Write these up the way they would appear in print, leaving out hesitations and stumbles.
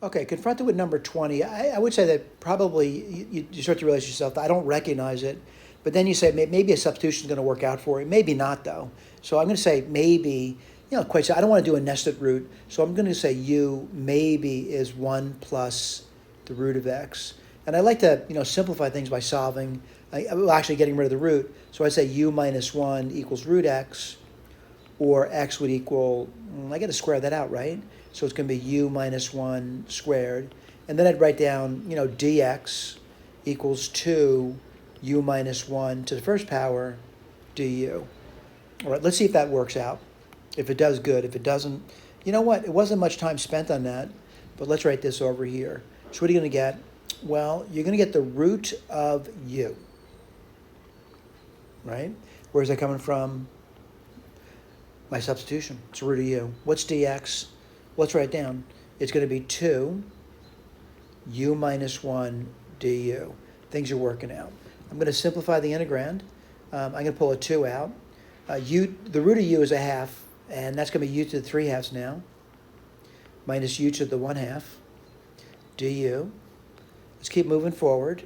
Okay, confronted with number 20, I would say that probably you start to realize yourself, I don't recognize it, but then you say maybe a substitution is going to work out for it. Maybe not, though. So I'm going to say maybe, quite so I don't want to do a nested root, so I'm going to say u maybe is 1 plus the root of x. And I like to, simplify things by solving, actually getting rid of the root. So I say u minus 1 equals root x, or x would equal, I got to square that out, right? So it's going to be u minus 1 squared. And then I'd write down, dx equals 2 u minus 1 to the first power du. All right, let's see if that works out. If it does, good. If it doesn't, you know what? It wasn't much time spent on that, but let's write this over here. So what are you going to get? Well, you're going to get the root of u, right? Where's that coming from? My substitution. It's root of u. What's dx? Let's write it down. It's going to be 2 u minus 1 du. Things are working out. I'm going to simplify the integrand. I'm going to pull a 2 out. The root of u is a half, and that's going to be u to the 3 halves now, minus u to the 1 half du. Let's keep moving forward.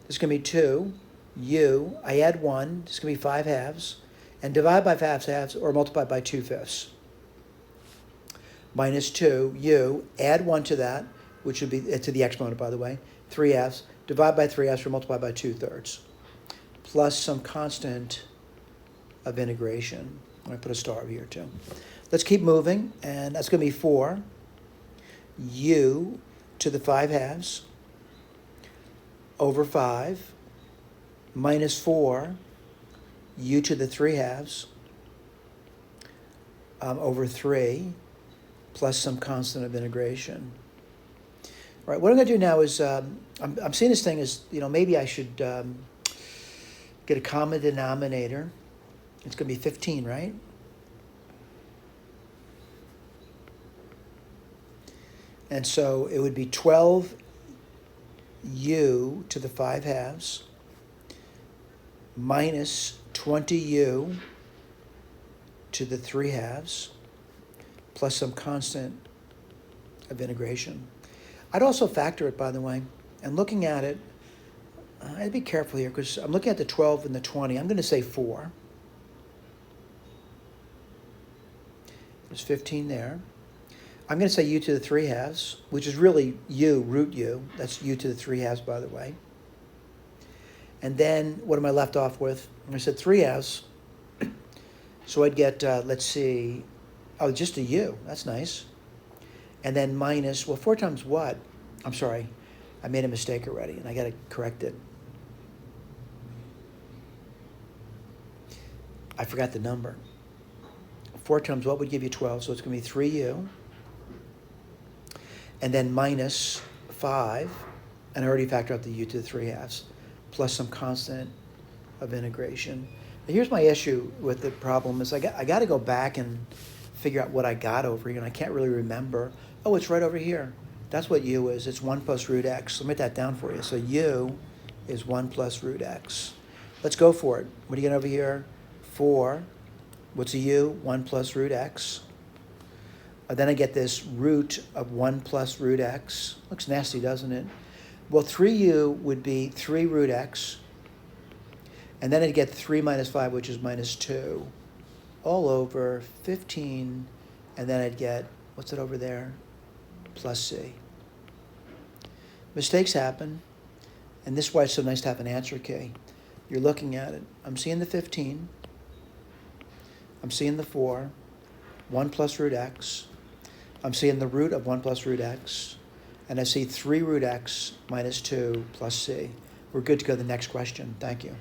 This is going to be 2 u. I add 1. This is going to be 5 halves. And divide by 5 halves, or multiply by 2/5. Minus 2 u. Add 1 to that, which would be to the exponent, by the way. 3 halves. Divide by 3 halves, or multiply by 2/3. Plus some constant of integration. I'm going to put a star over here too. Let's keep moving, and that's going to be 4 u to the 5 halves over 5 minus 4 u to the 3 halves over 3 plus some constant of integration. All right, what I'm going to do now is I'm seeing this thing as, maybe I should get a common denominator. It's going to be 15, right? And so it would be 12 u to the 5 halves minus 20 u to the 3 halves plus some constant of integration. I'd also factor it, by the way, and looking at it, I'd be careful here because I'm looking at the 12 and the 20. I'm going to say 4. There's 15 there. I'm going to say u to the 3 halves, which is really u, root u. That's u to the 3 halves, by the way. And then what am I left off with? I said 3 halves. So I'd get, let's see, just a u. That's nice. And then minus, 4 times what? I'm sorry. I made a mistake already, and I got to correct it. I forgot the number. 4 times what would give you 12? So it's going to be 3u. And then minus 5. And I already factored out the u to the 3 halves. Plus some constant of integration. Now here's my issue with the problem is I got to go back and figure out what I got over here, and I can't really remember. Oh, it's right over here. That's what u is. It's 1 plus root x. Let me write that down for you. So u is 1 plus root x. Let's go for it. What do you get over here? 4. What's a u? 1 plus root x. Then I get this root of 1 plus root x. Looks nasty, doesn't it? Well, 3u would be 3 root x. And then I'd get 3 minus 5, which is minus 2, all over 15. And then I'd get, what's it over there? Plus c. Mistakes happen. And this is why it's so nice to have an answer key. You're looking at it. I'm seeing the 15. I'm seeing the 4. 1 plus root x. I'm seeing the root of 1 plus root x. And I see 3 root x minus 2 plus c. We're good to go to the next question. Thank you.